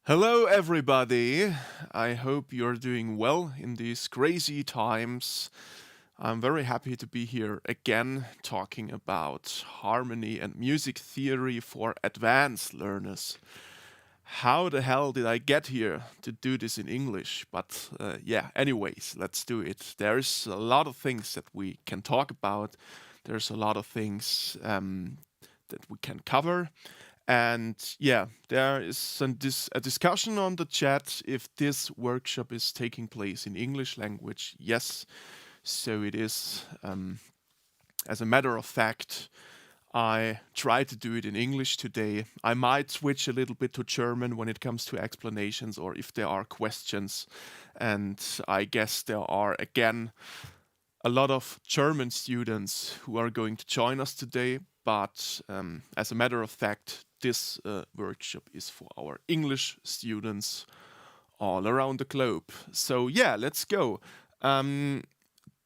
Hello, everybody. I hope you're doing well in these crazy times. I'm very happy to be here again talking about harmony and music theory for advanced learners. How the hell did I get here to do this in English? But yeah, anyways, let's do it. There's a lot of things that we can talk about. There's a lot of things that we can cover. And yeah, there is a discussion on the chat if this workshop is taking place in English language. Yes, so it is. As a matter of fact, I try to do it in English today. I might switch a little bit to German when it comes to explanations or if there are questions. And I guess there are, again, a lot of German students who are going to join us today. But as a matter of fact, this workshop is for our English students all around the globe. So yeah, let's go.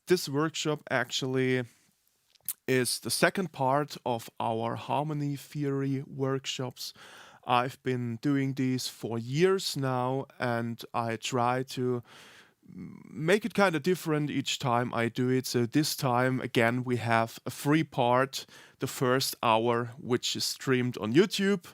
This workshop actually is the second part of our harmony theory workshops. I've been doing these for years now, and I try to make it kind of different each time I do it. So this time, again, we have a free part, the first hour, which is streamed on YouTube,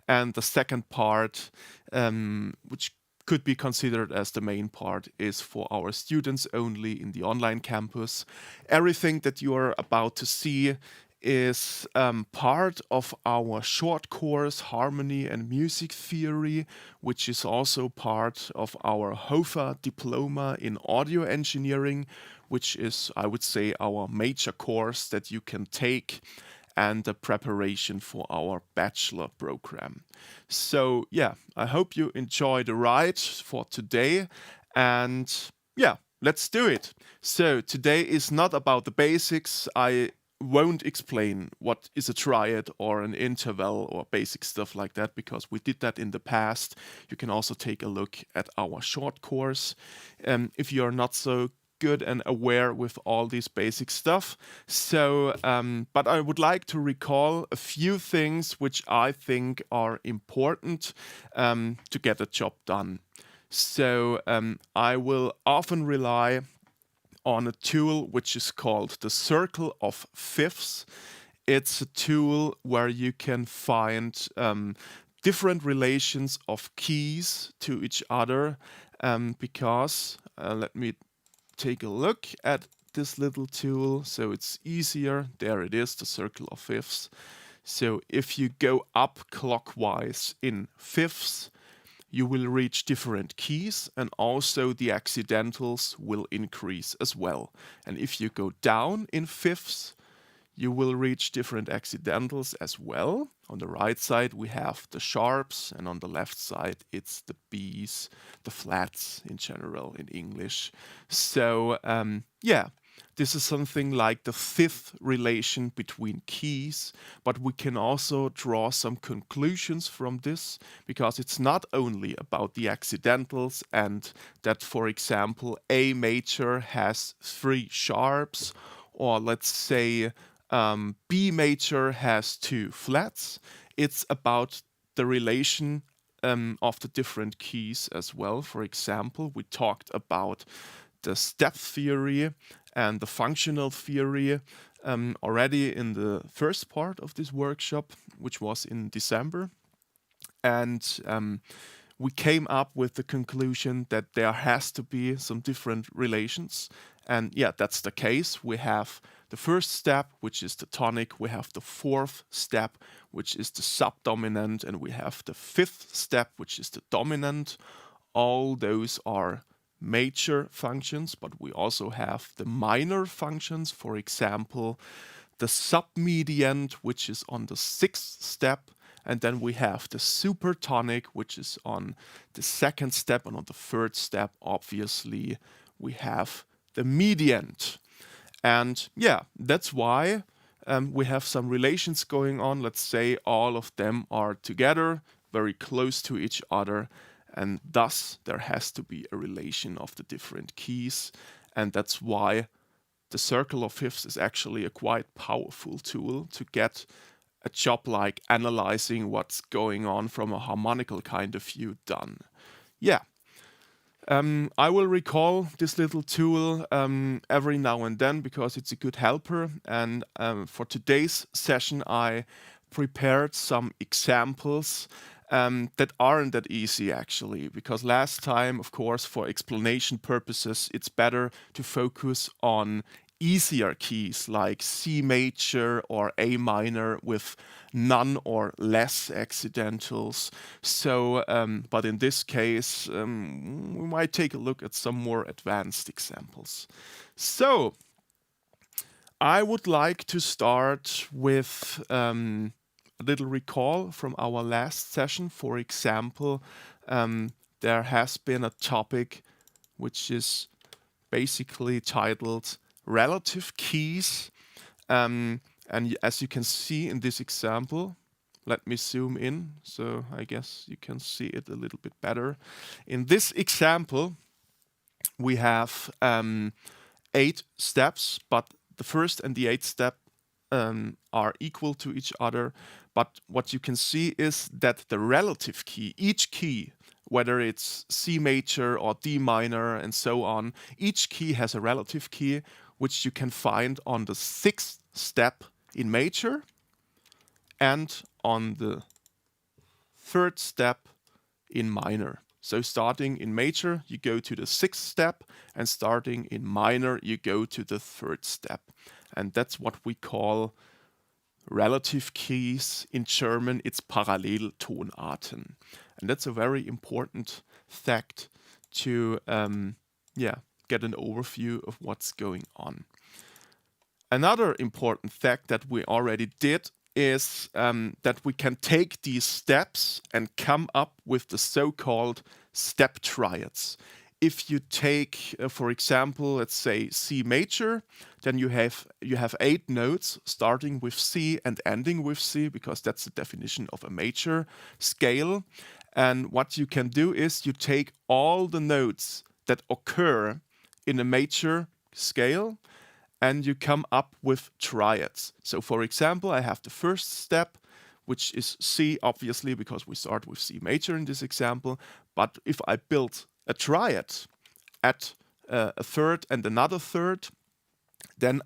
and the second part, which could be considered as the main part, is for our students only in the online campus. Everything that you are about to see is part of our short course Harmony and Music Theory, which is also part of our HOFA diploma in audio engineering, which is, I would say, our major course that you can take and the preparation for our bachelor program. So yeah, I hope you enjoy the ride for today, and yeah, let's do it. So today is not about the basics. I won't explain what is a triad or an interval or basic stuff like that because we did that in the past. You can also take a look at our short course if you're not so good and aware with all this basic stuff. So, but I would like to recall a few things which I think are important to get a job done. So I will often rely on a tool which is called the Circle of Fifths. It's a tool where you can find different relations of keys to each other because, let me take a look at this little tool so it's easier. There it is, the Circle of Fifths. So if you go up clockwise in fifths, you will reach different keys, and also the accidentals will increase as well. And if you go down in fifths, you will reach different accidentals as well. On the right side, we have the sharps, and on the left side, it's the Bs, the flats in general in English. So, yeah, this is something like the fifth relation between keys, but we can also draw some conclusions from this because it's not only about the accidentals and that, for example, A major has 3 sharps, or let's say B major has 2 flats. It's about the relation of the different keys as well. For example, we talked about the step theory and the functional theory already in the first part of this workshop, which was in December. And we came up with the conclusion that there has to be some different relations. And yeah, that's the case. We have the first step, which is the tonic. We have the fourth step, which is the subdominant. And we have the fifth step, which is the dominant. All those are major functions, but we also have the minor functions. For example, the submediant, which is on the sixth step. And then we have the supertonic, which is on the second step. And on the third step, obviously, we have the mediant. And yeah, that's why we have some relations going on. Let's say all of them are together, very close to each other. And thus, there has to be a relation of the different keys. And that's why the Circle of Fifths is actually a quite powerful tool to get a job like analyzing what's going on from a harmonical kind of view done. Yeah. I will recall this little tool every now and then because it's a good helper. And for today's session, I prepared some examples that aren't that easy actually, because last time, of course, for explanation purposes, it's better to focus on easier keys like C major or A minor with none or less accidentals. So, but in this case, we might take a look at some more advanced examples. So, I would like to start with a little recall from our last session. For example, there has been a topic which is basically titled relative keys. And as you can see in this example, let me zoom in so I guess you can see it a little bit better. In this example, we have 8 steps, but the first and the 8th step are equal to each other. But what you can see is that the relative key, each key, whether it's C major or D minor and so on, each key has a relative key, which you can find on the 6th step in major and on the 3rd step in minor. So starting in major, you go to the 6th step, and starting in minor, you go to the 3rd step. And that's what we call relative keys. In German, it's Paralleltonarten. And that's a very important fact to get an overview of what's going on. Another important fact that we already did is that we can take these steps and come up with the so-called step triads. If you take, for example, let's say C major, then you have 8 notes starting with C and ending with C, because that's the definition of a major scale. And what you can do is you take all the notes that occur in a major scale and you come up with triads. So for example, I have the first step, which is C, obviously, because we start with C major in this example. But if I build a triad at a 3rd and another 3rd, then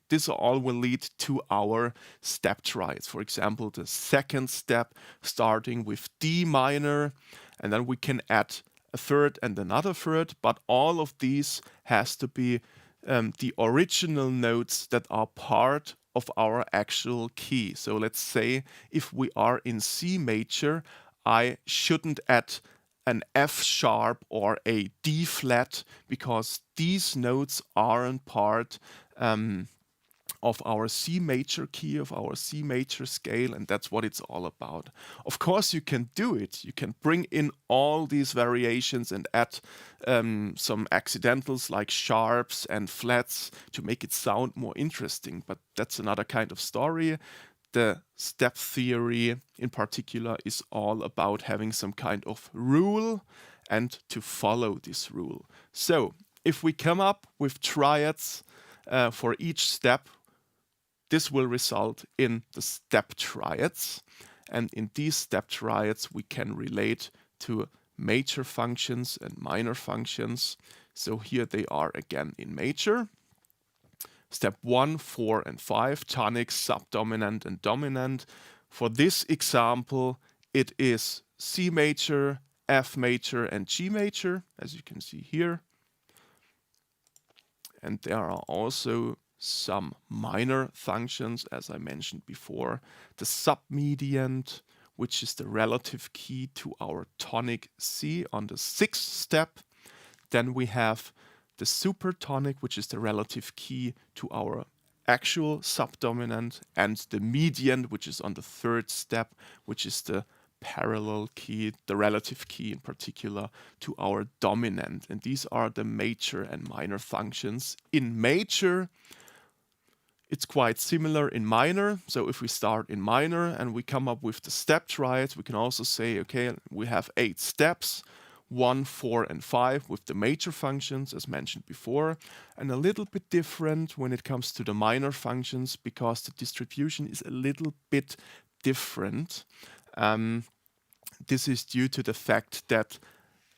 this all will lead to our step triads. For example, the 2nd step starting with D minor, and then we can add a 3rd and another 3rd, but all of these has to be the original notes that are part of our actual key. So let's say if we are in C major, I shouldn't add an F sharp or a D flat, because these notes aren't part of our C major key, of our C major scale, and that's what it's all about. Of course, you can do it. You can bring in all these variations and add some accidentals like sharps and flats to make it sound more interesting, but that's another kind of story. The step theory in particular is all about having some kind of rule and to follow this rule. So if we come up with triads for each step, this will result in the step triads. And in these step triads, we can relate to major functions and minor functions. So here they are again in major. Step 1, 4, and 5, tonic, subdominant, and dominant. For this example, it is C major, F major, and G major, as you can see here. And there are also some minor functions, as I mentioned before. The submediant, which is the relative key to our tonic C on the 6th step. Then we have the supertonic, which is the relative key to our actual subdominant, and the median, which is on the 3rd step, which is the parallel key, the relative key in particular, to our dominant. And these are the major and minor functions. In major, it's quite similar in minor. So if we start in minor and we come up with the step triads, we can also say, okay, we have 8 steps. 1, 4, and 5 with the major functions as mentioned before, and a little bit different when it comes to the minor functions because the distribution is a little bit different. This is due to the fact that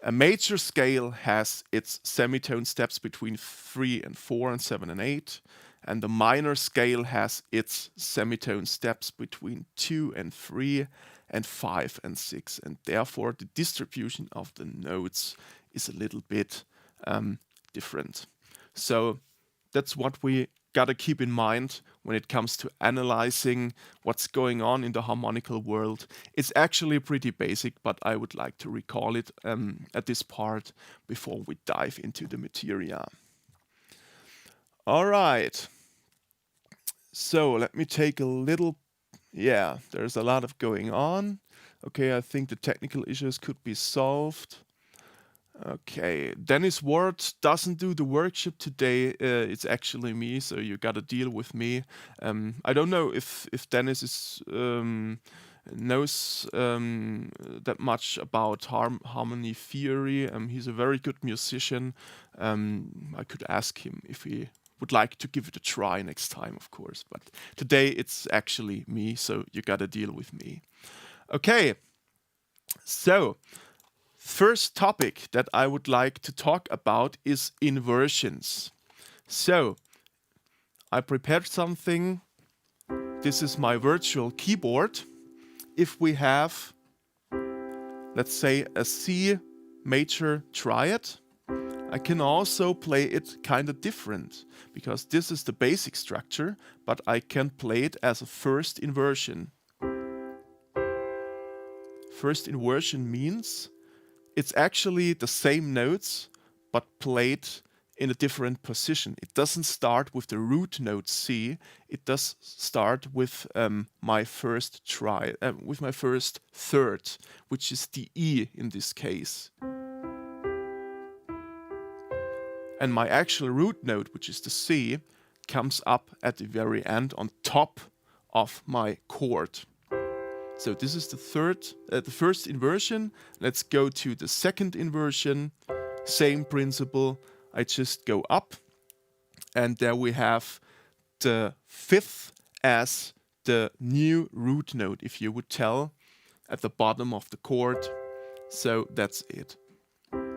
a major scale has its semitone steps between 3 and 4 and 7 and 8, and the minor scale has its semitone steps between 2 and 3 and 5 and 6, and therefore the distribution of the notes is a little bit different. So that's what we gotta keep in mind when it comes to analyzing what's going on in the harmonical world. It's actually pretty basic, but I would like to recall it at this part before we dive into the materia. All right. So let me take a little, there's a lot of going on. Okay, I think the technical issues could be solved. Okay, Dennis Ward doesn't do the workshop today. It's actually me, so you gotta deal with me. I don't know if Dennis knows that much about harmony theory. He's a very good musician. I could ask him if he would like to give it a try next time, of course. But today it's actually me, so you gotta deal with me. Okay, so first topic that I would like to talk about is inversions. So I prepared something. This is my virtual keyboard. If we have, let's say, a C major triad, I can also play it kind of different because this is the basic structure, but I can play it as a first inversion. First inversion means it's actually the same notes, but played in a different position. It doesn't start with the root note C. It does start with my first with my first third, which is the E in this case. And my actual root note, which is the C, comes up at the very end on top of my chord. So this is the first inversion. Let's go to the second inversion. Same principle. I just go up, and there we have the fifth as the new root note, if you would tell, at the bottom of the chord. So that's it.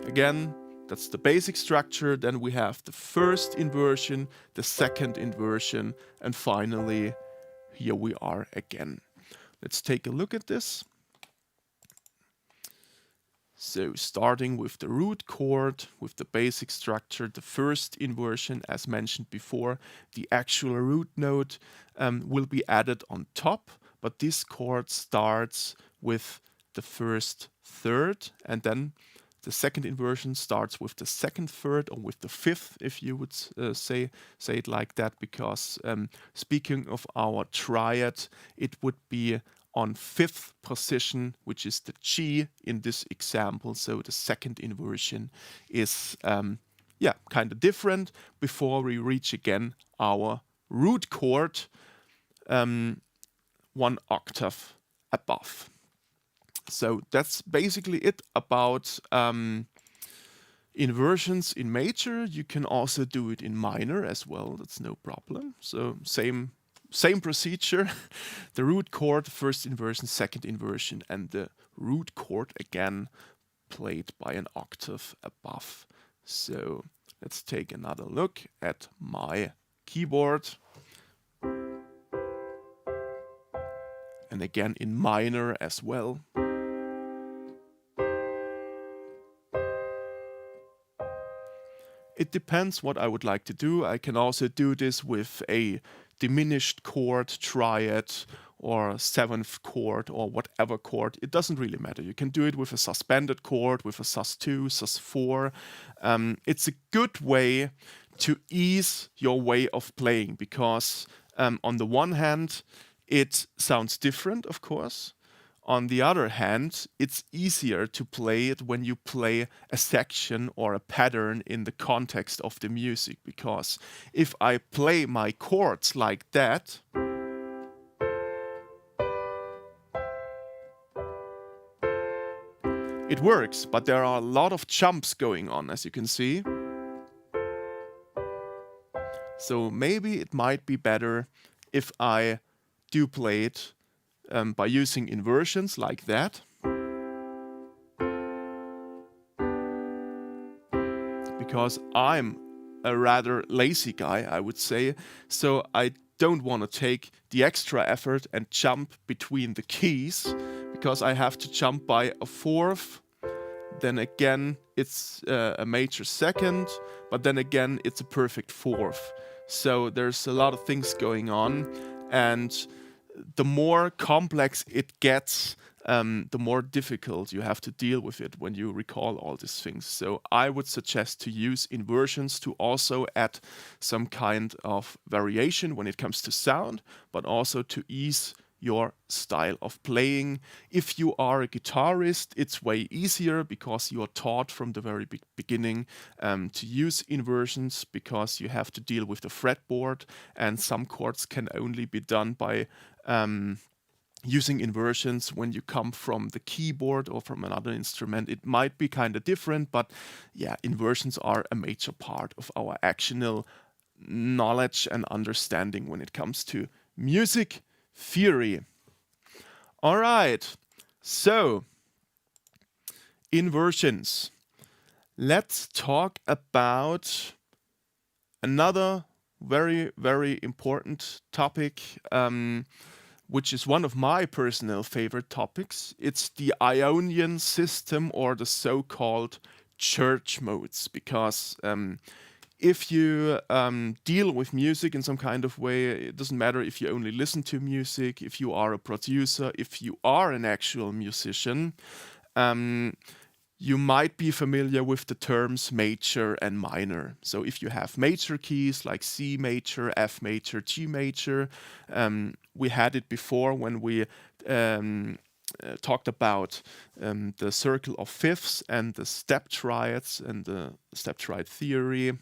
Again, that's the basic structure. Then we have the first inversion, the second inversion, and finally, here we are again. Let's take a look at this. So starting with the root chord, with the basic structure, the first inversion, as mentioned before, the actual root note will be added on top, but this chord starts with the first third, and then the second inversion starts with the second third, or with the fifth, if you would say it like that, because speaking of our triad, it would be on fifth position, which is the G in this example. So the second inversion is kind of different before we reach again our root chord 1 octave above. So that's basically it about inversions in major. You can also do it in minor as well. That's no problem. So same procedure. The root chord, first inversion, second inversion, and the root chord again played by an octave above. So let's take another look at my keyboard. And again in minor as well. It depends what I would like to do. I can also do this with a diminished chord, triad, or seventh chord, or whatever chord. It doesn't really matter. You can do it with a suspended chord, with a sus2, sus4. It's a good way to ease your way of playing because on the one hand, it sounds different, of course. On the other hand, it's easier to play it when you play a section or a pattern in the context of the music, because if I play my chords like that, it works, but there are a lot of jumps going on, as you can see. So maybe it might be better if I do play it by using inversions like that. Because I'm a rather lazy guy, I would say, so I don't want to take the extra effort and jump between the keys, because I have to jump by a fourth, then again it's a major second, but then again it's a perfect fourth. So there's a lot of things going on, and the more complex it gets, the more difficult you have to deal with it when you recall all these things. So I would suggest to use inversions to also add some kind of variation when it comes to sound, but also to ease your style of playing. If you are a guitarist, it's way easier because you are taught from the very beginning to use inversions, because you have to deal with the fretboard, and some chords can only be done by using inversions. When you come from the keyboard or from another instrument, it might be kind of different, but yeah, inversions are a major part of our actional knowledge and understanding when it comes to music theory. All right, so inversions. Let's talk about another very, very important topic, which is one of my personal favorite topics. It's the Ionian System, or the so-called church modes, because if you deal with music in some kind of way, it doesn't matter if you only listen to music, if you are a producer, if you are an actual musician, you might be familiar with the terms major and minor. So if you have major keys like C major, F major, G major, we had it before when we talked about the circle of fifths and the step triads and the step triad theory.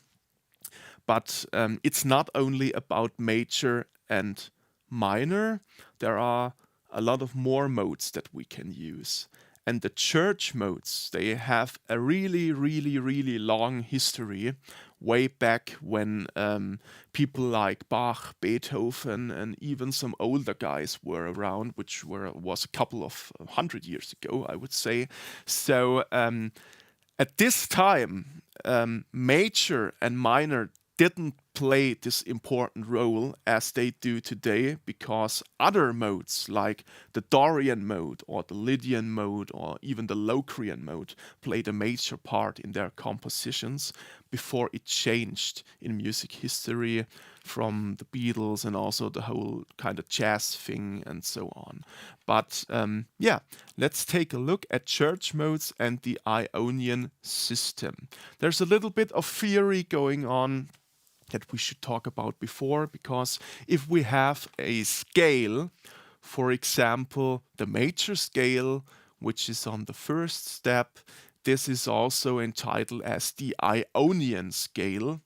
But it's not only about major and minor. There are a lot of more modes that we can use. And the church modes, they have a really, really, really long history, way back when people like Bach, Beethoven, and even some older guys were around, which was a couple of 100 years ago, I would say. So at this time, major and minor didn't play this important role as they do today, because other modes like the Dorian Mode or the Lydian Mode or even the Locrian Mode played a major part in their compositions before it changed in music history from the Beatles and also the whole kind of jazz thing and so on. But yeah, let's take a look at church modes and the Ionian system. There's a little bit of theory going on that we should talk about before, because if we have a scale, for example, the major scale, which is on the first step, this is also entitled as the Ionian scale.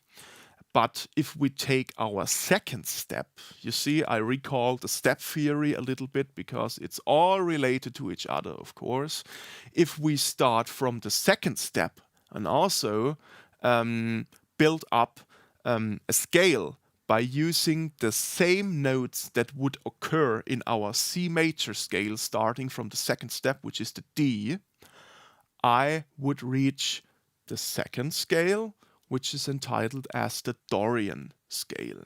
But if we take our second step, you see, I recall the step theory a little bit because it's all related to each other, of course. If we start from the second step and also build up a scale by using the same notes that would occur in our C major scale starting from the second step, which is the D, I would reach the second scale, which is entitled as the Dorian scale.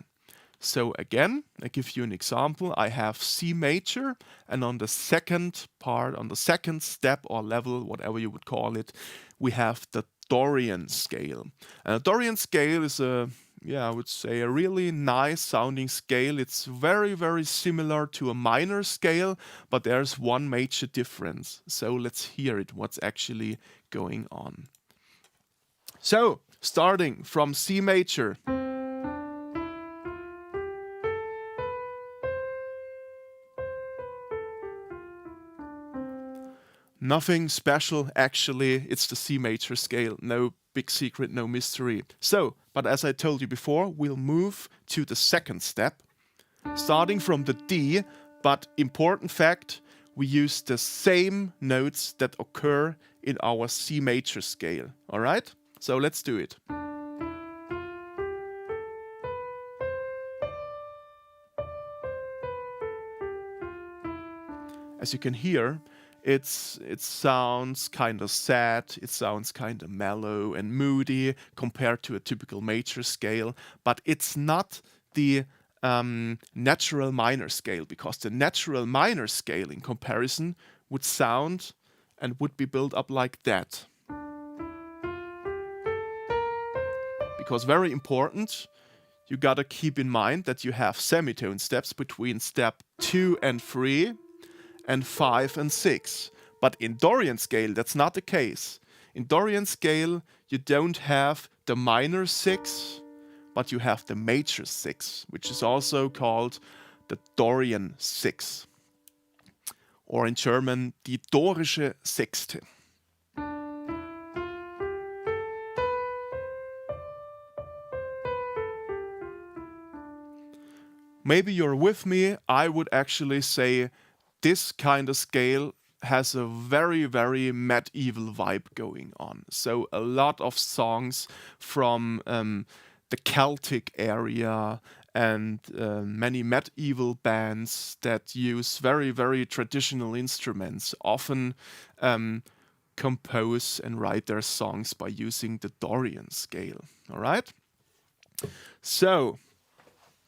So again, I give you an example. I have C major, and on the second part, on the second step or level, whatever you would call it, we have the Dorian scale. And a Dorian scale is I would say a really nice sounding scale. It's very, very similar to a minor scale, but there's one major difference. So let's hear it, what's actually going on. So, starting from C major. Nothing special, actually. It's the C major scale. No big secret, no mystery. So, but as I told you before, we'll move to the second step, starting from the D, but important fact, we use the same notes that occur in our C major scale. All right? So let's do it. As you can hear, it sounds kind of sad, it sounds kind of mellow and moody compared to a typical major scale, but it's not the natural minor scale, because the natural minor scale in comparison would sound and would be built up like that. Because very important, you gotta keep in mind that you have semitone steps between step 2 and 3 and 5 and 6. But in Dorian scale, that's not the case. In Dorian scale, you don't have the minor 6, but you have the major 6, which is also called the Dorian 6. Or in German, die dorische Sechste. Maybe you're with me. I would actually say this kind of scale has a very, very medieval vibe going on. So a lot of songs from the Celtic area and many medieval bands that use very, very traditional instruments often compose and write their songs by using the Dorian scale. All right? So,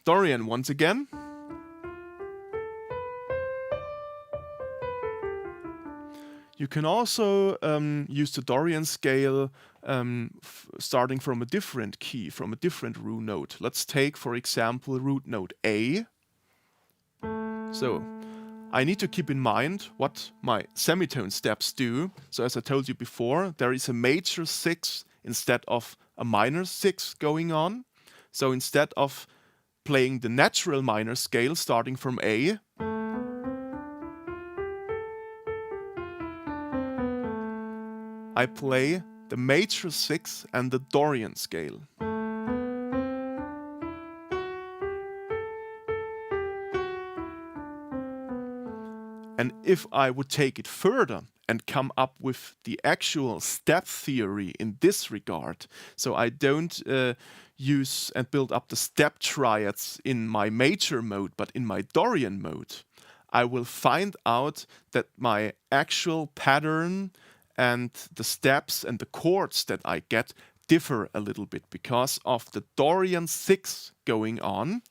Dorian once again. You can also use the Dorian scale starting from a different key, from a different root note. Let's take, for example, root note A. So I need to keep in mind what my semitone steps do. So as I told you before, there is a major 6 instead of a minor 6 going on. So instead of playing the natural minor scale starting from A, I play the major 6 and the Dorian scale. And if I would take it further and come up with the actual step theory in this regard, so I don't use and build up the step triads in my major mode, but in my Dorian mode, I will find out that my actual pattern and the steps and the chords that I get differ a little bit because of the Dorian 6 going on.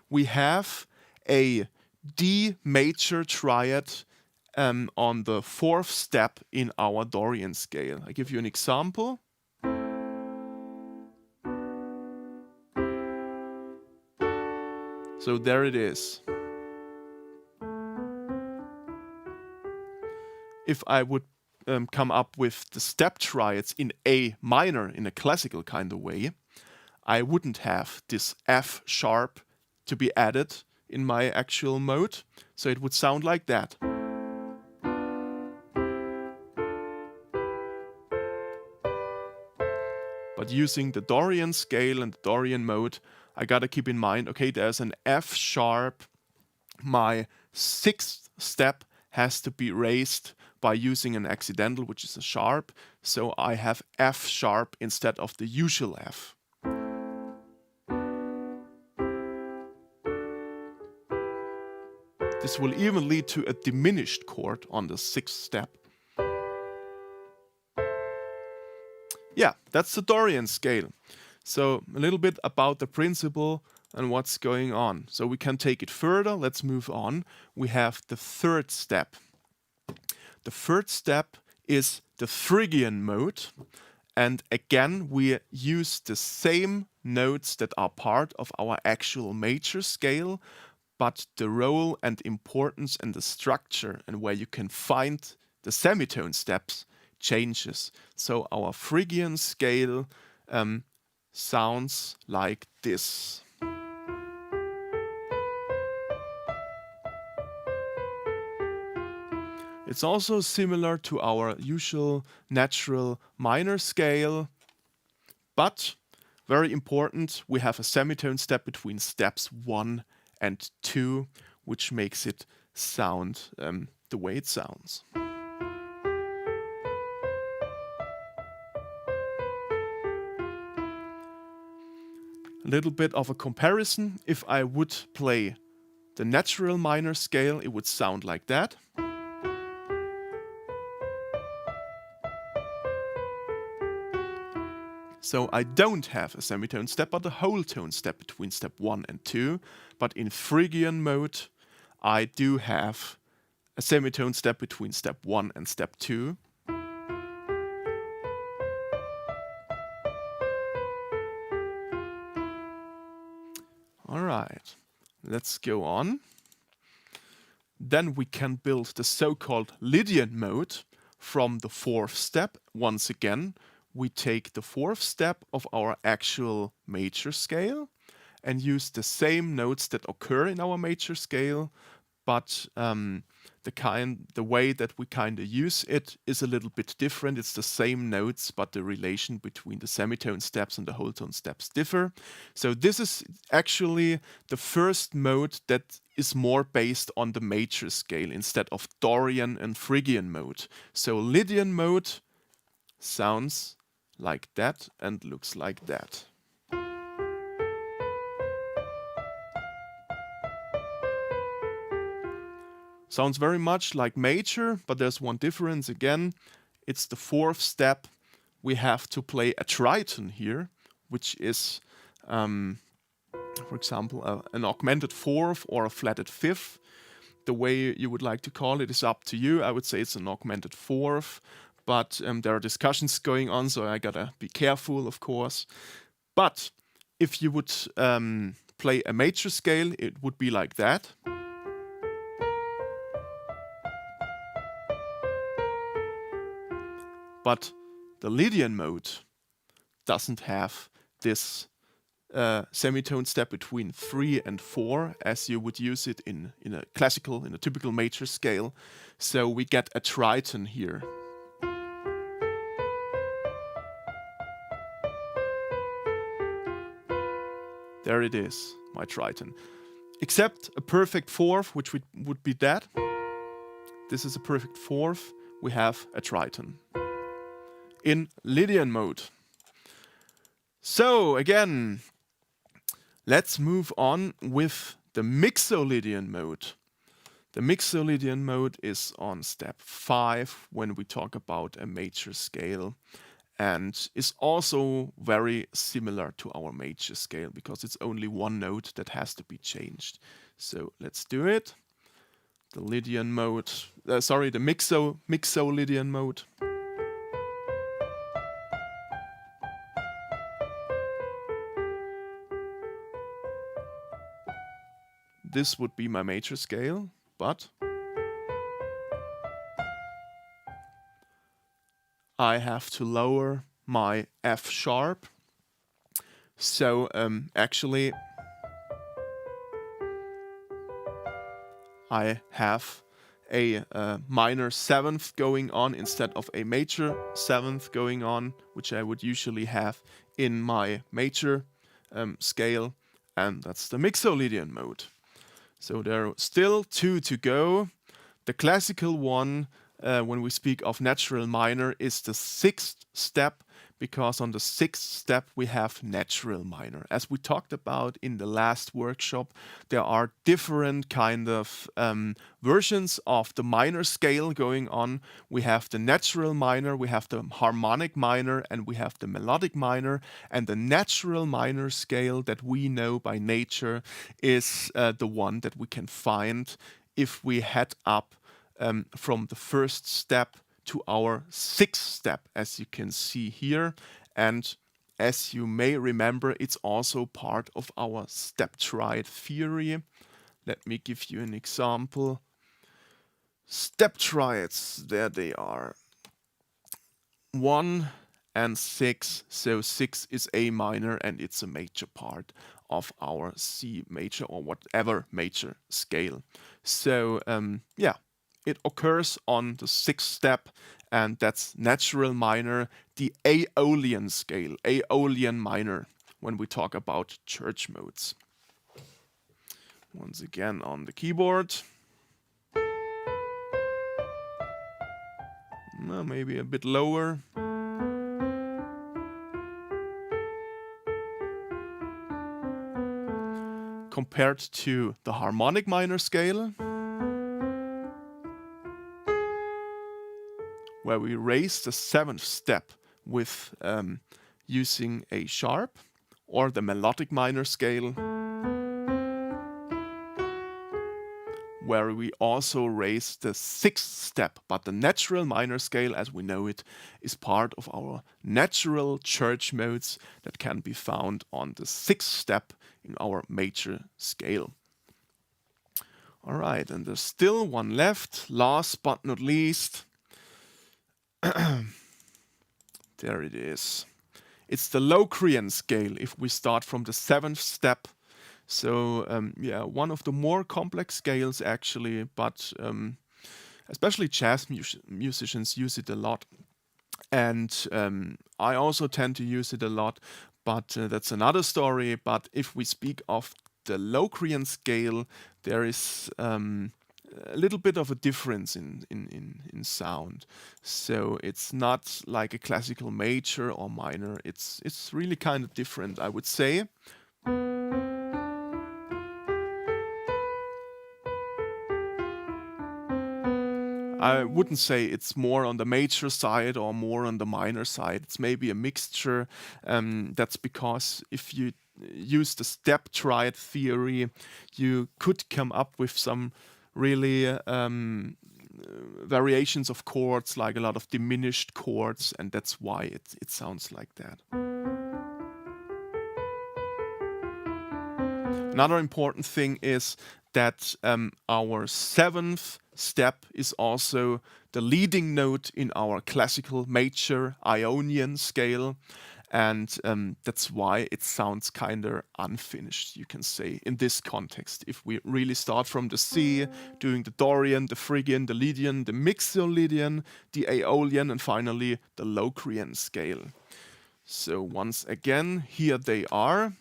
We have a D major triad on the 4th step in our Dorian scale. I give you an example. So there it is. If I would come up with the step triads in A minor in a classical kind of way, I wouldn't have this F sharp to be added in my actual mode, so it would sound like that. But using the Dorian scale and the Dorian mode, I gotta keep in mind, okay, there's an F sharp, my 6th step has to be raised by using an accidental, which is a sharp, so I have F sharp instead of the usual F. This will even lead to a diminished chord on the 6th step. Yeah, that's the Dorian scale. So a little bit about the principle and what's going on. So we can take it further. Let's move on. We have the 3rd step. The 3rd step is the Phrygian mode. And again, we use the same notes that are part of our actual major scale, but the role and importance and the structure and where you can find the semitone steps changes. So our Phrygian scale sounds like this. It's also similar to our usual natural minor scale, but very important, we have a semitone step between steps 1 and 2, which makes it sound the way it sounds. A little bit of a comparison. If I would play the natural minor scale, it would sound like that. So I don't have a semitone step, but a whole tone step between step 1 and 2. But in Phrygian mode, I do have a semitone step between step 1 and step 2. Alright, let's go on. Then we can build the so-called Lydian mode from the 4th step. Once again, we take the 4th step of our actual major scale and use the same notes that occur in our major scale, but the way that we kind of use it is a little bit different. It's the same notes, but the relation between the semitone steps and the whole tone steps differ. So this is actually the first mode that is more based on the major scale instead of Dorian and Phrygian mode. So Lydian mode sounds like that and looks like that. Sounds very much like major, but there's one difference again. It's the 4th step. We have to play a triton here, which is, for example, an augmented 4th or a flatted 5th. The way you would like to call it is up to you. I would say it's an augmented 4th, but there are discussions going on, so I gotta be careful, of course. But if you would play a major scale, it would be like that. But the Lydian mode doesn't have this semitone step between 3 and 4 as you would use it in a typical major scale. So we get a triton here. There it is, my triton. Except a perfect 4th, which would be that. This is a perfect 4th. We have a triton in Lydian mode. So again, let's move on with the Mixolydian mode. The Mixolydian mode is on step 5 when we talk about a major scale, and is also very similar to our major scale because it's only one note that has to be changed. So let's do it. The Lydian mode, the Mixolydian mode. This would be my major scale, but I have to lower my F sharp. So actually I have a minor 7th going on instead of a major 7th going on, which I would usually have in my major scale, and that's the Mixolydian mode. So there are still 2 to go. The classical one, when we speak of natural minor, is the 6th step, because on the 6th step we have natural minor. As we talked about in the last workshop, there are different kind of versions of the minor scale going on. We have the natural minor, we have the harmonic minor, and we have the melodic minor. And the natural minor scale that we know by nature is the one that we can find if we head up from the 1st step to our 6th step, as you can see here. And as you may remember, it's also part of our step triad theory. Let me give you an example. Step triads, there they are. 1 and 6, so 6 is A minor and it's a major part of our C major or whatever major scale. So yeah, it occurs on the 6th step, and that's natural minor, the Aeolian scale, Aeolian minor, when we talk about church modes. Once again on the keyboard. Maybe a bit lower. compared to the harmonic minor scale, where we raise the 7th step with using a sharp, or the melodic minor scale, where we also raise the 6th step, but the natural minor scale as we know it is part of our natural church modes that can be found on the 6th step in our major scale. All right, and there's still one left, last but not least. There it is. It's the Locrian scale if we start from the 7th step. So yeah, one of the more complex scales actually, but especially jazz musicians use it a lot. And I also tend to use it a lot, but that's another story. But if we speak of the Locrian scale, there is a little bit of a difference in sound. So it's not like a classical major or minor. It's really kind of different, I would say. I wouldn't say it's more on the major side or more on the minor side. It's maybe a mixture. That's because if you use the step triad theory, you could come up with some really variations of chords, like a lot of diminished chords, and that's why it sounds like that. Another important thing is that our 7th step is also the leading note in our classical major Ionian scale, and that's why it sounds kind of unfinished, you can say, in this context. If we really start from the C, doing the Dorian, the Phrygian, the Lydian, the Mixolydian, the Aeolian, and finally the Locrian scale. So once again, here they are.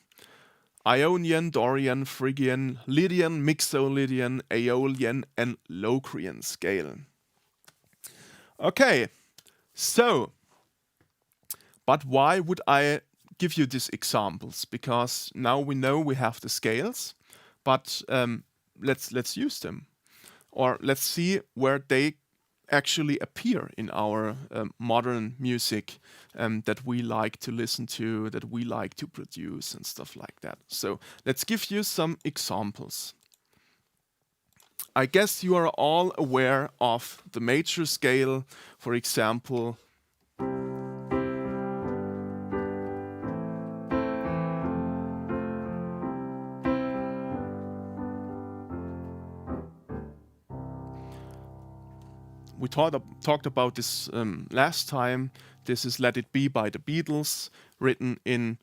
Ionian, Dorian, Phrygian, Lydian, Mixolydian, Aeolian, and Locrian scale. Okay, so, but why would I give you these examples? Because now we know we have the scales, but let's use them. Or let's see where they actually appear in our modern music that we like to listen to, that we like to produce and stuff like that. So let's give you some examples. I guess you are all aware of the major scale, for example. We talked about this last time. This is Let It Be by the Beatles, written in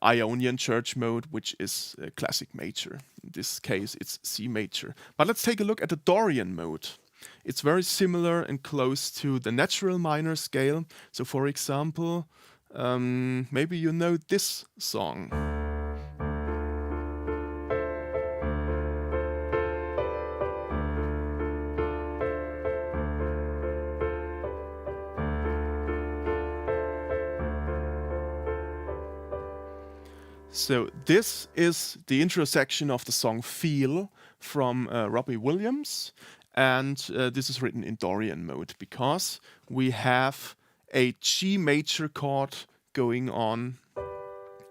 Ionian church mode, which is a classic major. In this case, it's C major. But let's take a look at the Dorian mode. It's very similar and close to the natural minor scale. So for example, maybe you know this song. So this is the intro section of the song Feel from Robbie Williams, and this is written in Dorian mode because we have a G major chord going on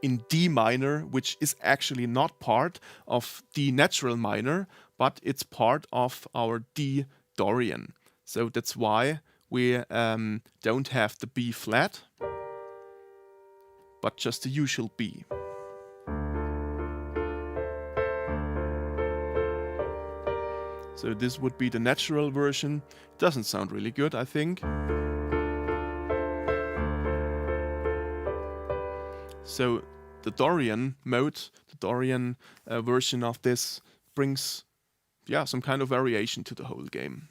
in D minor, which is actually not part of D natural minor, but it's part of our D Dorian. So that's why we don't have the B flat, but just the usual B. So this would be the natural version. Doesn't sound really good, I think. So the Dorian mode, the Dorian version of this brings, yeah, some kind of variation to the whole game.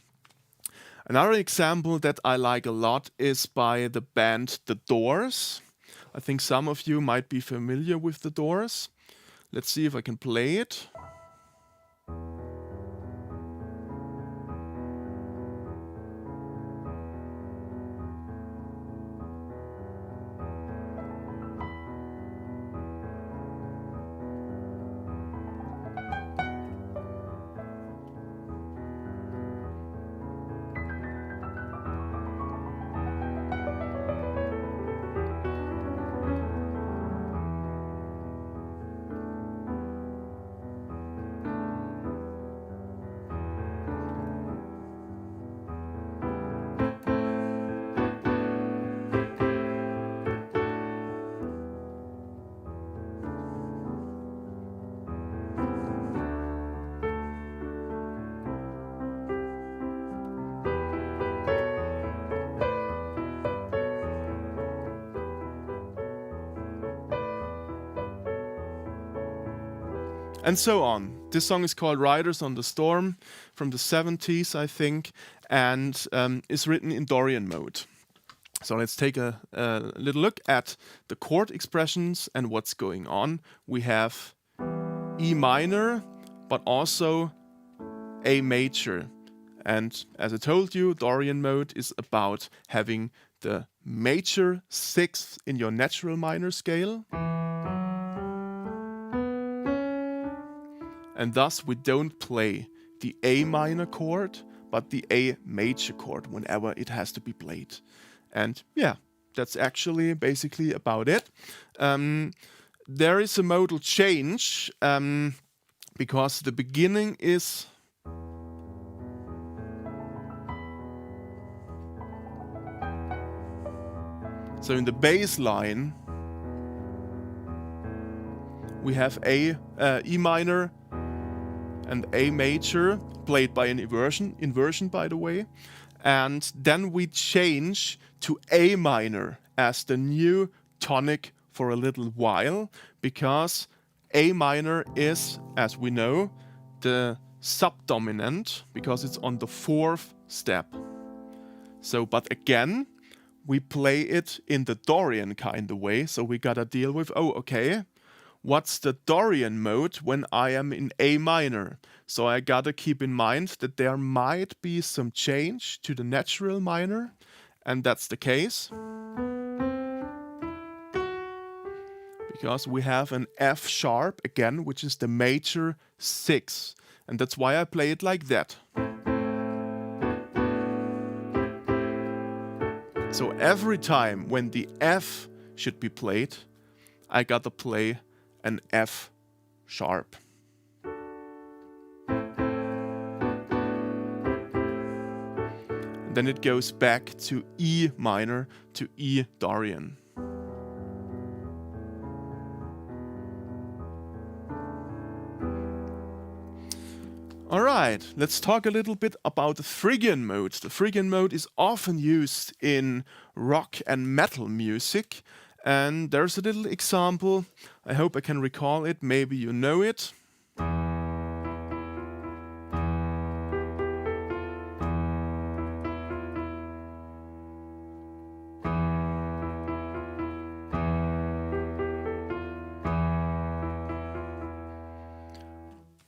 Another example that I like a lot is by the band The Doors. I think some of you might be familiar with The Doors. Let's see if I can play it. and so on. This song is called Riders on the Storm from the 70s, I think, and is written in Dorian Mode. So let's take a little look at the chord expressions and what's going on. We have E minor, but also A major. And as I told you, Dorian Mode is about having the major sixth in your natural minor scale. And thus we don't play the A minor chord, but the A major chord whenever it has to be played. And yeah, that's actually basically about it. There is a modal change because the beginning is so in the bass line we have E minor and A major played by an inversion by the way, and then we change to A minor as the new tonic for a little while, because A minor is, as we know, the subdominant because it's on the fourth step. So, but again, we play it in the Dorian kind of way, so we gotta deal with, oh, okay, what's the Dorian mode when I am in A minor? So I gotta keep in mind that there might be some change to the natural minor, and that's the case. Because we have an F sharp again, which is the major 6, and that's why I play it like that. So every time when the F should be played, I gotta play an F sharp. And then it goes back to E minor, to E Dorian. Alright, let's talk a little bit about the Phrygian Mode. The Phrygian Mode is often used in rock and metal music, and there's a little example. I hope I can recall it, maybe you know it.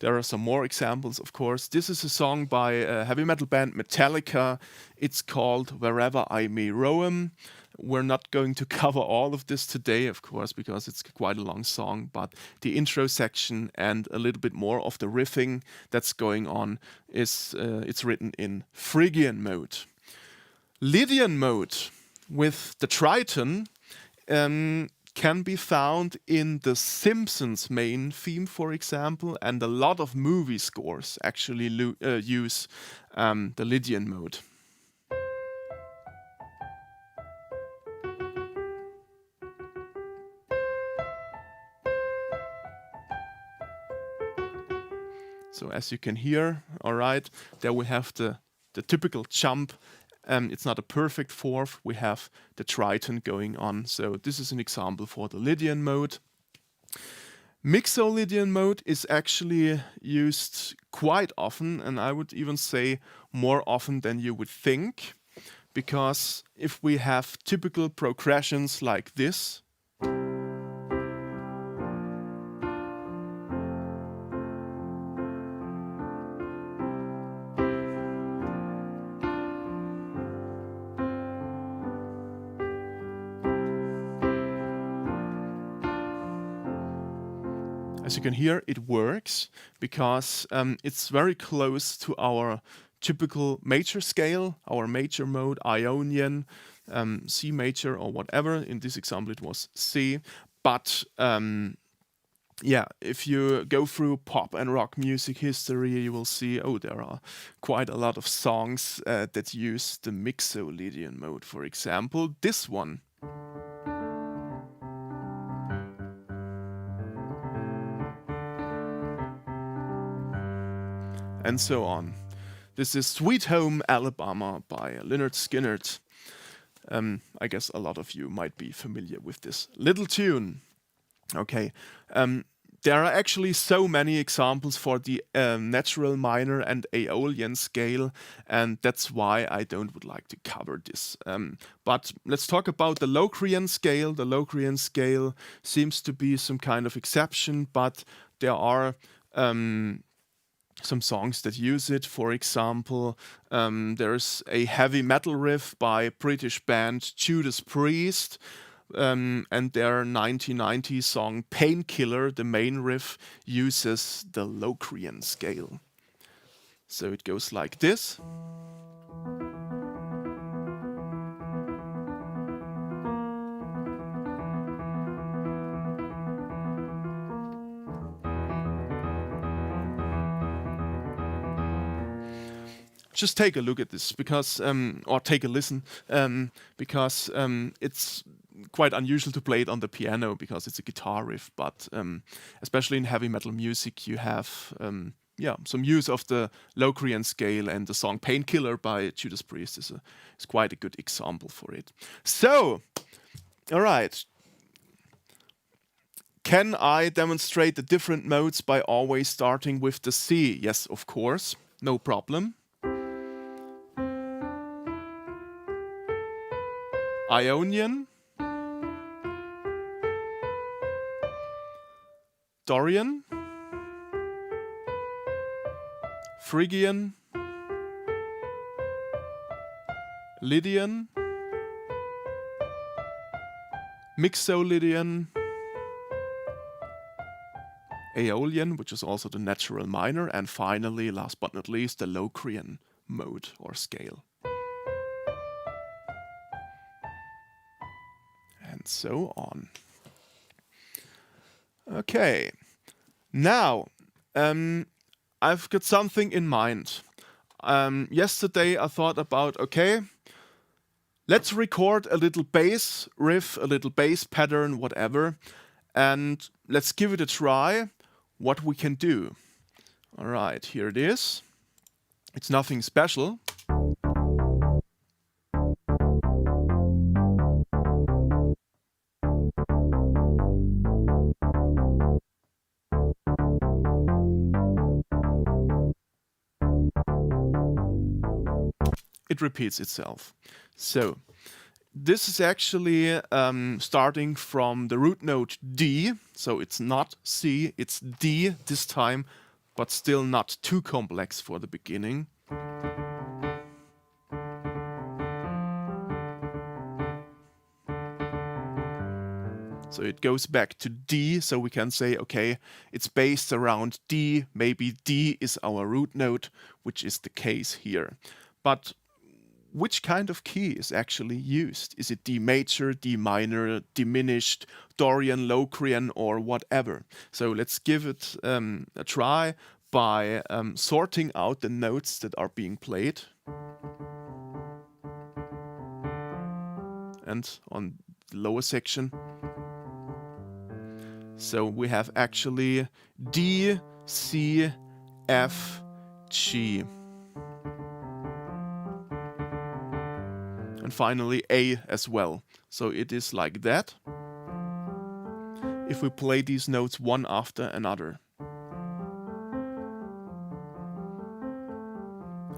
There are some more examples, of course. This is a song by a heavy metal band Metallica. It's called Wherever I May Roam. We're not going to cover all of this today, of course, because it's quite a long song, but the intro section and a little bit more of the riffing that's going on is it's written in Phrygian Mode. Lydian Mode with the triton can be found in The Simpsons main theme, for example, and a lot of movie scores actually use the Lydian Mode. So as you can hear, all right, there we have the typical jump. It's not a perfect fourth, we have the triton going on. So this is an example for the Lydian Mode. Mixolydian Mode is actually used quite often, and I would even say more often than you would think, because if we have typical progressions like this, as you can hear, it works because it's very close to our typical major scale, our major mode, Ionian, C major or whatever. In this example, it was C. But yeah, if you go through pop and rock music history, you will see, oh, there are quite a lot of songs that use the Mixolydian mode. For example, this one. And so on. This is Sweet Home Alabama by Lynyrd Skynyrd. I guess a lot of you might be familiar with this little tune. Okay, there are actually so many examples for the natural minor and Aeolian scale, and that's why I would like to cover this. But let's talk about the Locrian scale. The Locrian scale seems to be some kind of exception, but there are some songs that use it. For example, there's a heavy metal riff by British band Judas Priest, and their 1990 song Painkiller, the main riff, uses the Locrian scale. So it goes like this. Just take a look at this, because, or take a listen, because it's quite unusual to play it on the piano because it's a guitar riff, but especially in heavy metal music you have some use of the Locrian scale, and the song Painkiller by Judas Priest is quite a good example for it. So, all right. Can I demonstrate the different modes by always starting with the C? Yes, of course, no problem. Ionian, Dorian, Phrygian, Lydian, Mixolydian, Aeolian, which is also the natural minor, and finally, last but not least, the Locrian mode or scale. And so on. Okay, now I've got something in mind. Yesterday I thought about, okay, let's record a little bass riff, a little bass pattern, whatever, and let's give it a try, what we can do. All right, here it is. It's nothing special. It repeats itself. So this is actually starting from the root note D, so it's not C, it's D this time, but still not too complex for the beginning. So it goes back to D, so we can say, okay, it's based around D, maybe D is our root note, which is the case here. But which kind of key is actually used? Is it D major, D minor, diminished, Dorian, Locrian, or whatever? So let's give it a try by sorting out the notes that are being played. And on the lower section. So we have actually D, C, F, G. And finally A as well. So it is like that if we play these notes one after another.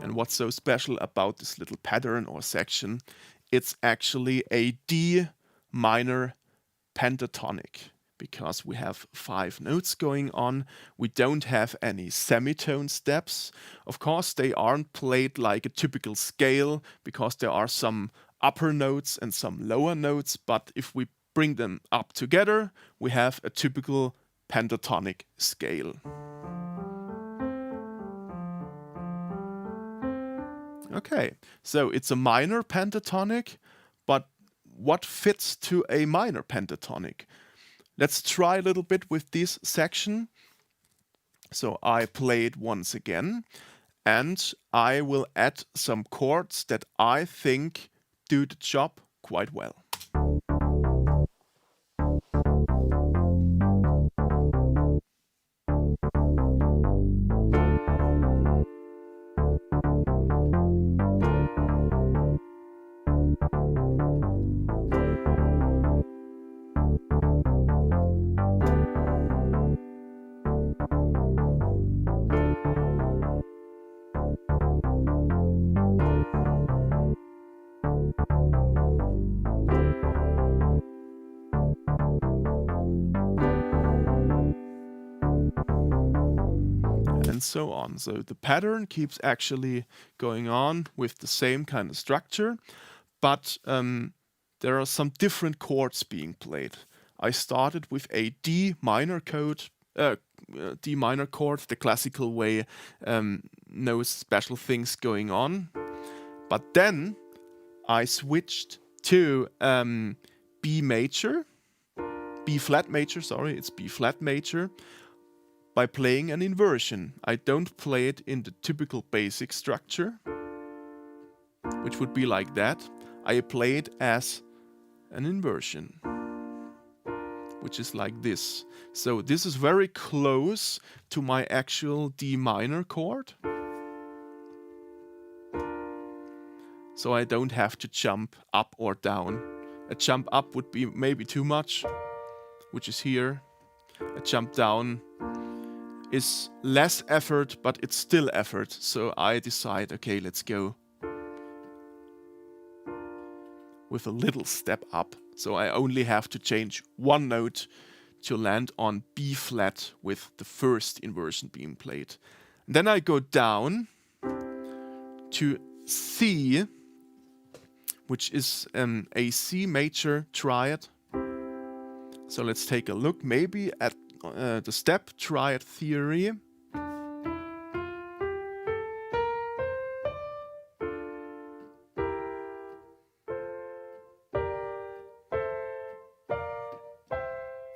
And what's so special about this little pattern or section? It's actually a D minor pentatonic, because we have 5 notes going on. We don't have any semitone steps. Of course, they aren't played like a typical scale, because there are some upper notes and some lower notes, but if we bring them up together, we have a typical pentatonic scale. Okay, so it's a minor pentatonic, but what fits to a minor pentatonic? Let's try a little bit with this section. So I play it once again, and I will add some chords that I think do the job quite well. and so on. So the pattern keeps actually going on with the same kind of structure, but there are some different chords being played. I started with a D minor chord, the classical way, no special things going on. But then I switched to B flat major, sorry, it's B flat major, by playing an inversion. I don't play it in the typical basic structure, which would be like that. I play it as an inversion, which is like this. So this is very close to my actual D minor chord. So I don't have to jump up or down. A jump up would be maybe too much, which is here. A jump down is less effort, but it's still effort. So I decide, okay, let's go with a little step up. So I only have to change one note to land on B flat with the first inversion being played. And then I go down to C, which is a C major triad. So let's take a look maybe at the step triad theory.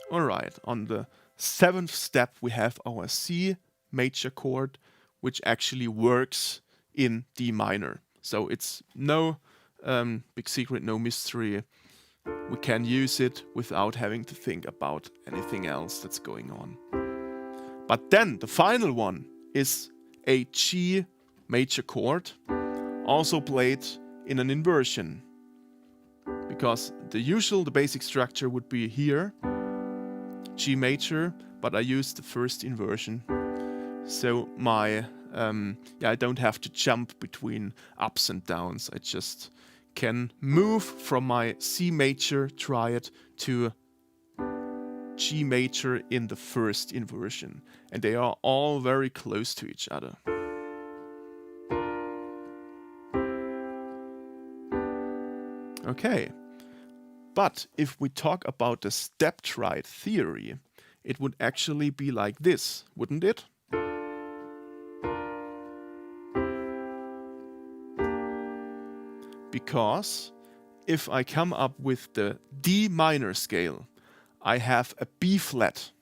Alright, on the 7th step we have our C major chord, which actually works in D minor. So it's no big secret, no mystery. We can use it without having to think about anything else that's going on. But then the final one is a G major chord, also played in an inversion. Because the basic structure would be here, G major, but I use the first inversion. So my I don't have to jump between ups and downs. I just can move from my C major triad to G major in the first inversion. And they are all very close to each other. Okay. But if we talk about the step triad theory, it would actually be like this, wouldn't it? Because if I come up with the D minor scale, I have a B flat.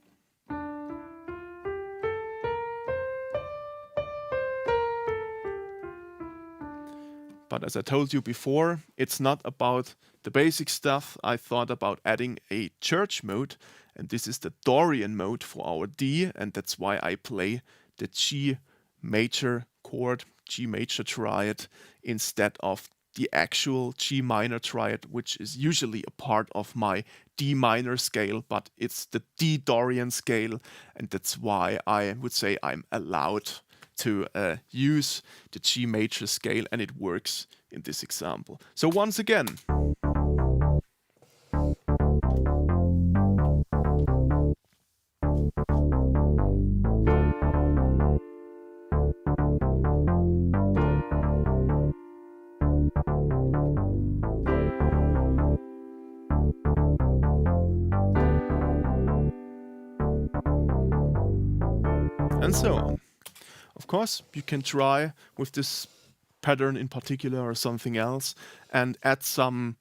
But as I told you before, it's not about the basic stuff. I thought about adding a church mode, and this is the Dorian mode for our D, and that's why I play the G major chord, G major triad, instead of the actual G minor triad, which is usually a part of my D minor scale, but it's the D Dorian scale, and that's why I would say I'm allowed to use the G major scale, and it works in this example. So once again, and so on. Of course, you can try with this pattern in particular or something else and add some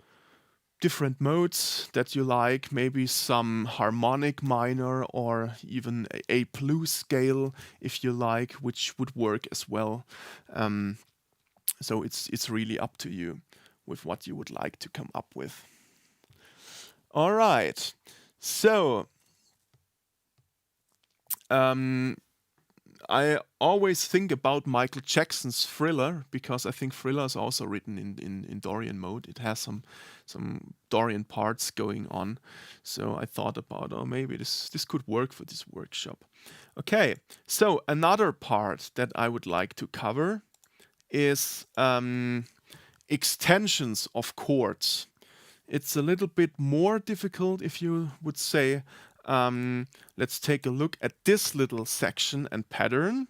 different modes that you like, maybe some harmonic minor or even a blues scale if you like, which would work as well. So it's really up to you with what you would like to come up with. All right, so I always think about Michael Jackson's Thriller, because I think Thriller is also written in Dorian mode. It has some Dorian parts going on. So I thought about, oh, maybe this could work for this workshop. Okay, so another part that I would like to cover is extensions of chords. It's a little bit more difficult, if you would say. Let's take a look at this little section and pattern.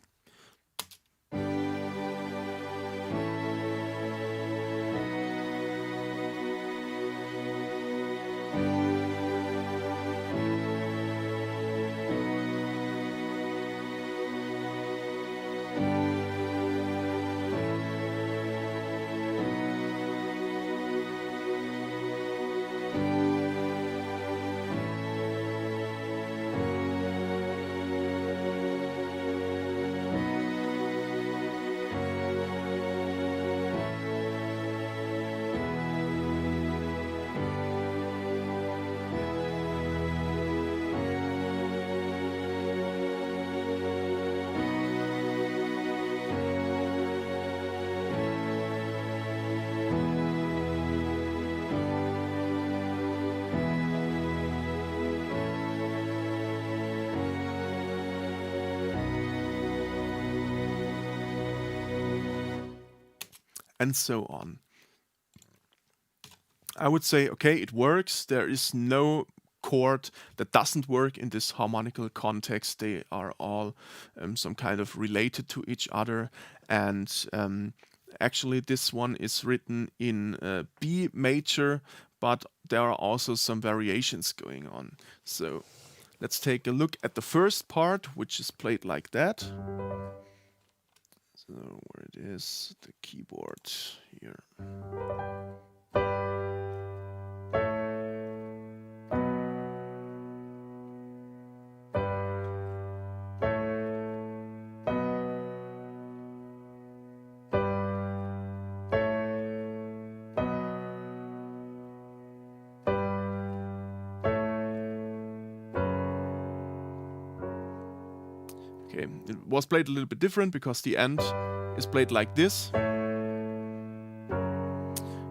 and so on. I would say, okay, it works. There is no chord that doesn't work in this harmonical context. They are all some kind of related to each other. And actually, this one is written in B major, but there are also some variations going on. So let's take a look at the first part, which is played like that. So where it is, the keyboard here. Okay, it was played a little bit different because the end is played like this.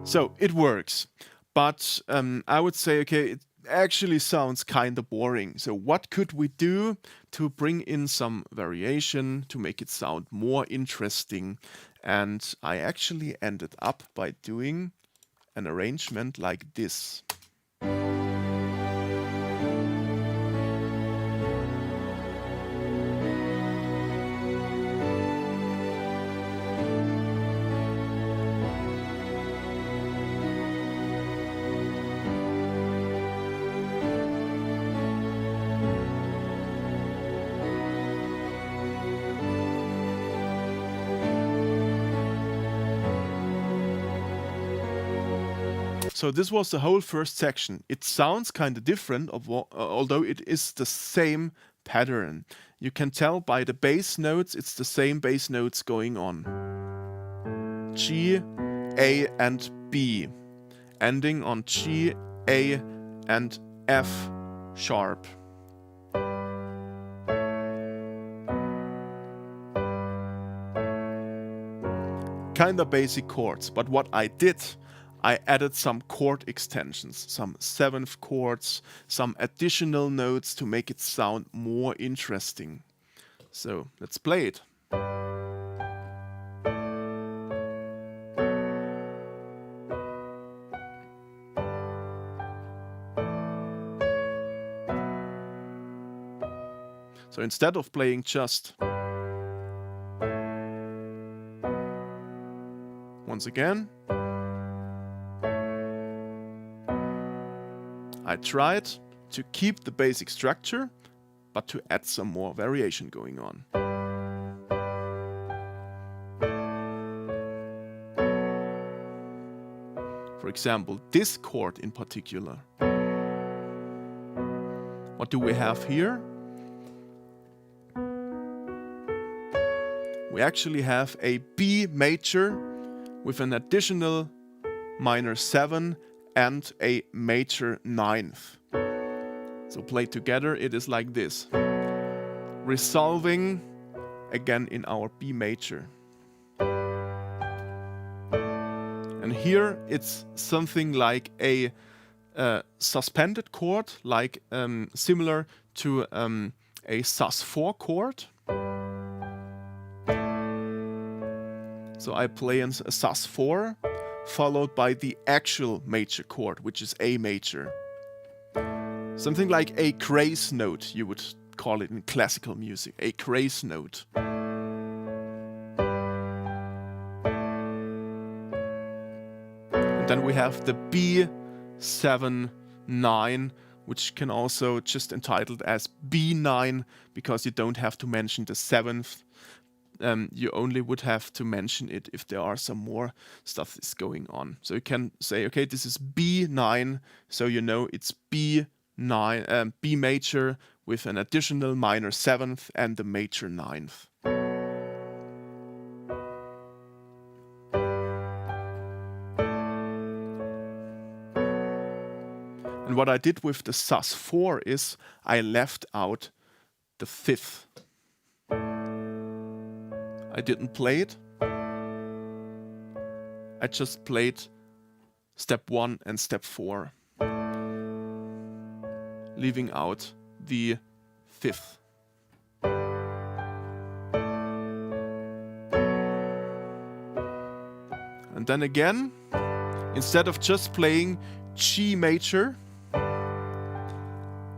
So it works, but I would say, okay, it actually sounds kind of boring. So what could we do to bring in some variation to make it sound more interesting? And I actually ended up by doing an arrangement like this. So this was the whole first section. It sounds kind of different, although it is the same pattern. You can tell by the bass notes, it's the same bass notes going on. G, A, and B, ending on G, A, and F sharp. Kind of basic chords, but what I did, I added some chord extensions, some seventh chords, some additional notes to make it sound more interesting. So let's play it. So instead of playing just once again, I tried to keep the basic structure, but to add some more variation going on. For example, this chord in particular. What do we have here? We actually have a B major with an additional minor 7 and a major 9th. So played together, it is like this. Resolving again in our B major. And here it's something like a suspended chord, like similar to a sus4 chord. So I play a sus4 followed by the actual major chord, which is A major. Something like a grace note, you would call it in classical music, a grace note. And then we have the B7-9, which can also just entitled as B9, because you don't have to mention the 7th. You only would have to mention it if there are some more stuff is going on. So you can say, okay, this is B9, so you know it's B9, B major with an additional minor 7th and the major 9th. And what I did with the sus4 is I left out the 5th. I didn't play it. I just played step 1 and step 4, leaving out the 5th. And And then again, instead of just playing G major,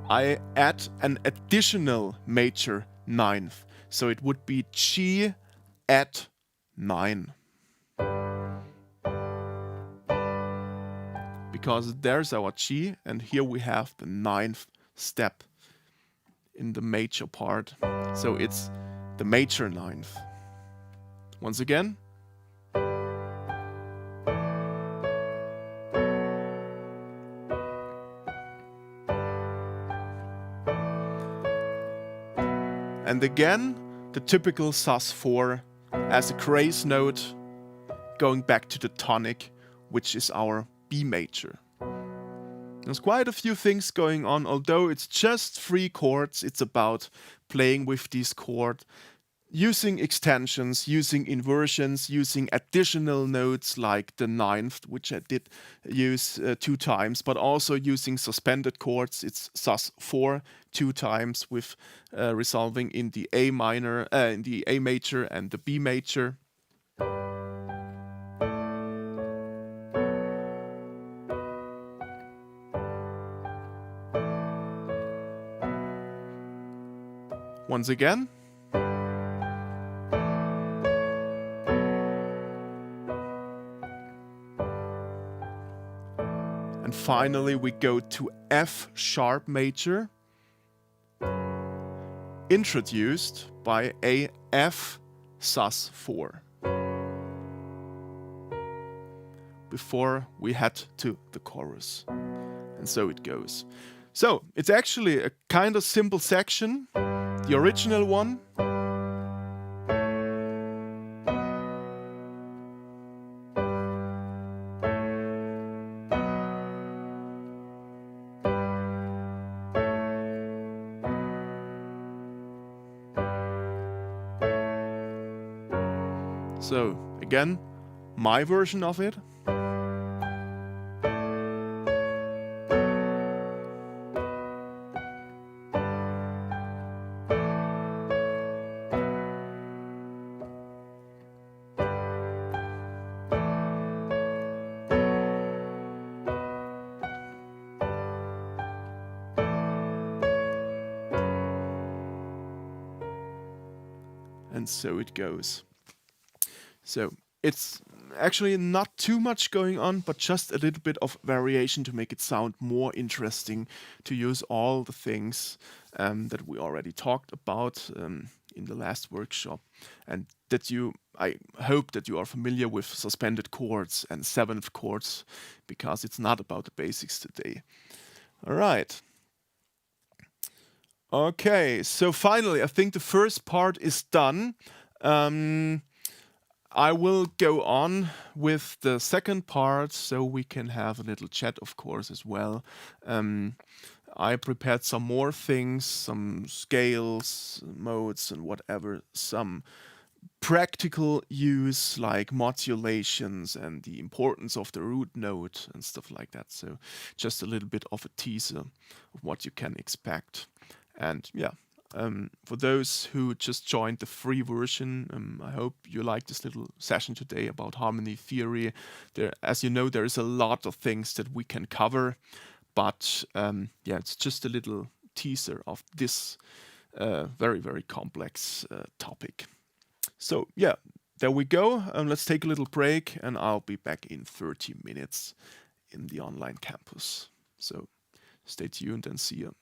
I add an additional major ninth. So it would be G at 9. Because there's our G, and here we have the 9th step in the major part. So it's the major 9th. Once again. And again, the typical sus4 as a grace note, going back to the tonic, which is our B major. There's quite a few things going on, although it's just 3 chords. It's about playing with these chords, using extensions, using inversions, using additional notes like the 9th, which I did use 2 times, but also using suspended chords. It's sus4 2 times with resolving in the A minor, in the A major and the B major. Once again. And finally we go to F sharp major, introduced by a F sus4, before we head to the chorus. And so it goes. So it's actually a kind of simple section. The original one. So again, my version of it. And so it goes. So it's actually not too much going on, but just a little bit of variation to make it sound more interesting, to use all the things that we already talked about in the last workshop, and that I hope that you are familiar with suspended chords and 7th chords, because it's not about the basics today. All right. Okay, so finally, I think the first part is done. I will go on with the second part, so we can have a little chat, of course, as well. I prepared some more things, some scales, modes, and whatever, some practical use like modulations and the importance of the root note and stuff like that. So just a little bit of a teaser of what you can expect. And yeah, for those who just joined the free version, I hope you like this little session today about harmony theory. As you know, there is a lot of things that we can cover, but yeah, it's just a little teaser of this very, very complex topic. So yeah, there we go. Let's take a little break, and I'll be back in 30 minutes in the online campus. So stay tuned and see you.